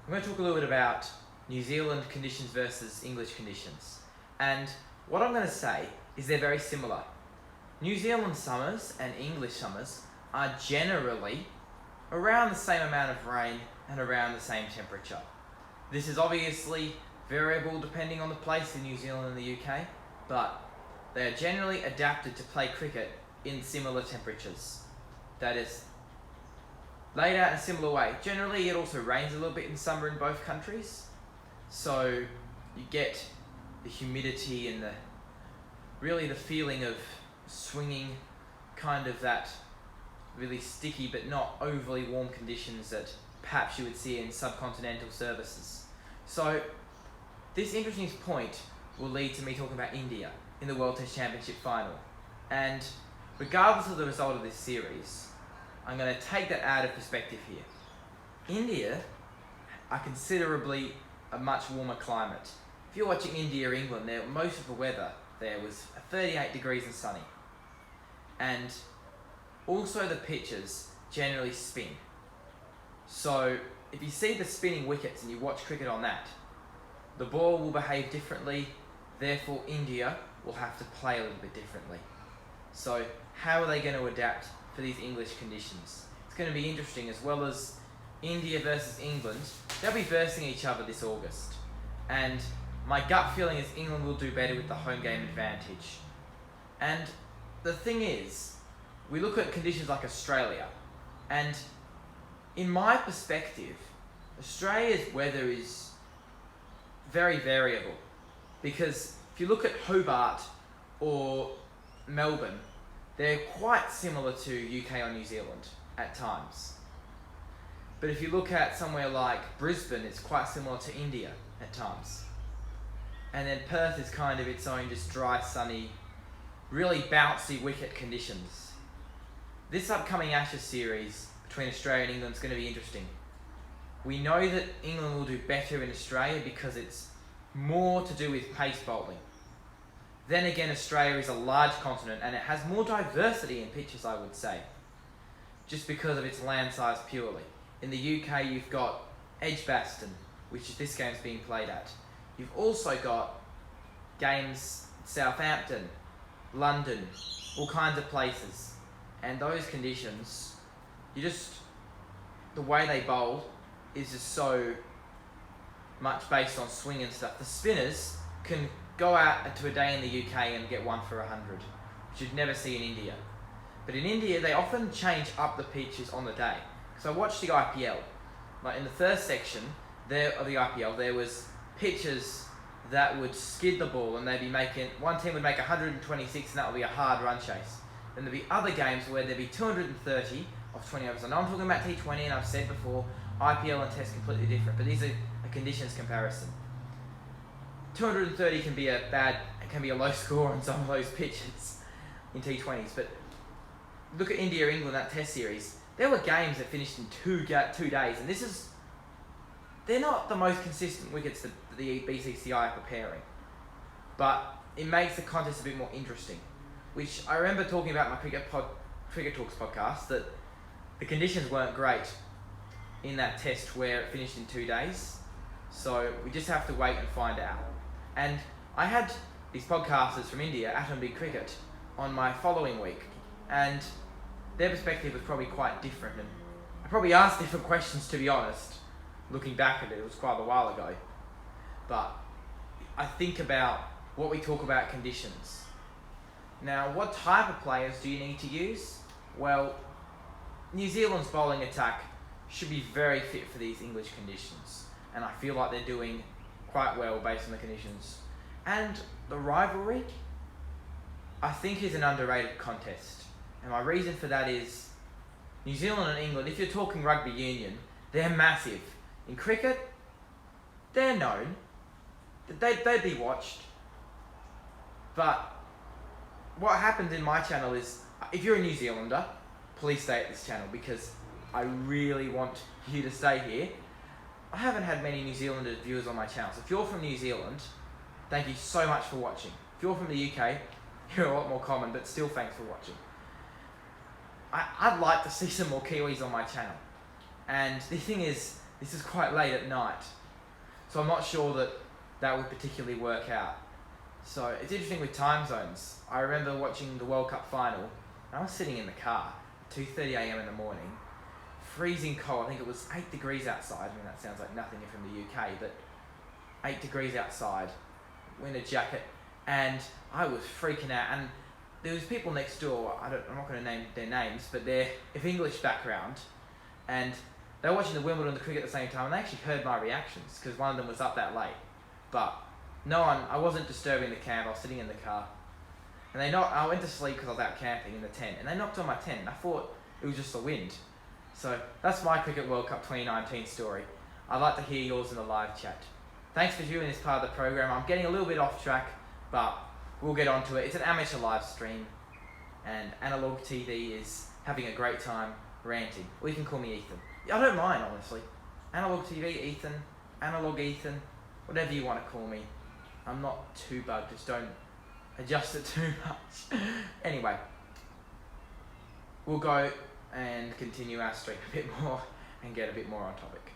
I'm going to talk a little bit about New Zealand conditions versus English conditions. And what I'm going to say is they're very similar. New Zealand summers and English summers are generally around the same amount of rain and around the same temperature. This is obviously variable depending on the place in New Zealand and the UK, but they are generally adapted to play cricket in similar temperatures. That is laid out in a similar way. Generally, it also rains a little bit in summer in both countries, so you get the humidity and the feeling of swinging, kind of that really sticky but not overly warm conditions that perhaps you would see in subcontinental services. So this interesting point will lead to me talking about India in the World Test Championship final. And regardless of the result of this series, I'm going to take that out of perspective here. India are considerably a much warmer climate. If you're watching India or England, most of the weather there was 38 degrees and sunny. And also the pitches generally spin. So if you see the spinning wickets and you watch cricket on that, the ball will behave differently, therefore India will have to play a little bit differently. So how are they going to adapt for these English conditions? It's going to be interesting. As well as India versus England, they'll be versing each other this August. And my gut feeling is England will do better with the home game advantage. And the thing is, we look at conditions like Australia, and in my perspective, Australia's weather is very variable, because if you look at Hobart or Melbourne, they're quite similar to UK or New Zealand at times. But if you look at somewhere like Brisbane, it's quite similar to India at times. And then Perth is kind of its own just dry, sunny, really bouncy wicket conditions. This upcoming Ashes series between Australia and England is going to be interesting. We know that England will do better in Australia because it's more to do with pace bowling. Then again, Australia is a large continent and it has more diversity in pitches, I would say, just because of its land size purely. In the UK, you've got Edgbaston, which is this game's being played at. You've also got games at Southampton, London, all kinds of places. And those conditions, the way they bowl is just so much based on swing and stuff. The spinners can go out to a day in the UK and get 1 for 100, which you'd never see in India. But in India, they often change up the pitches on the day. So I watched the IPL. Like in the first section of the IPL, there was pitches that would skid the ball, and one team would make 126, and that would be a hard run chase. Then there'd be other games where there'd be 230 of 20 overs. I know I'm talking about T20, and I've said before, IPL and Test completely different, but these are a conditions comparison. 230 can be a low score on some of those pitches in T20s, but look at India or England, that Test series. There were games that finished in 2 days, and they're not the most consistent wickets that the BCCI are preparing, but it makes the contest a bit more interesting, which I remember talking about in my Cricket Talks podcast, that the conditions weren't great in that test where it finished in 2 days, so we just have to wait and find out. And I had these podcasters from India, Atom Big Cricket, on my following week, and their perspective was probably quite different, and I probably asked different questions, to be honest. Looking back at it, it was quite a while ago. But I think about what we talk about conditions. Now, what type of players do you need to use? Well, New Zealand's bowling attack should be very fit for these English conditions, and I feel like they're doing quite well based on the conditions. And the rivalry, I think, is an underrated contest. And my reason for that is New Zealand and England, if you're talking rugby union, they're massive. In cricket, they're known. They'd be watched. But what happens in my channel is, if you're a New Zealander, please stay at this channel because I really want you to stay here. I haven't had many New Zealander viewers on my channel, so if you're from New Zealand, thank you so much for watching. If you're from the UK, you're a lot more common, but still thanks for watching. I'd like to see some more Kiwis on my channel. And the thing is, this is quite late at night. So I'm not sure that that would particularly work out. So it's interesting with time zones. I remember watching the World Cup final, and I was sitting in the car, 2:30 a.m. in the morning, freezing cold. I think it was 8 degrees outside. I mean, that sounds like nothing if from the UK, but 8 degrees outside, winter jacket, and I was freaking out. And there was people next door, I'm not going to name their names, but they're of English background, and they were watching the Wimbledon and the cricket at the same time, and they actually heard my reactions, because one of them was up that late. But I wasn't disturbing the camp, I was sitting in the car. And I went to sleep because I was out camping in the tent, and they knocked on my tent, and I thought it was just the wind. So that's my Cricket World Cup 2019 story. I'd like to hear yours in the live chat. Thanks for viewing this part of the program. I'm getting a little bit off track, but we'll get onto it. It's an amateur live stream, and Analog TV is having a great time ranting. Or you can call me Ethan. I don't mind, honestly. Analog TV, Ethan, Analog Ethan, whatever you want to call me. I'm not too bugged, just don't adjust it too much. Anyway, we'll go and continue our stream a bit more and get a bit more on topic.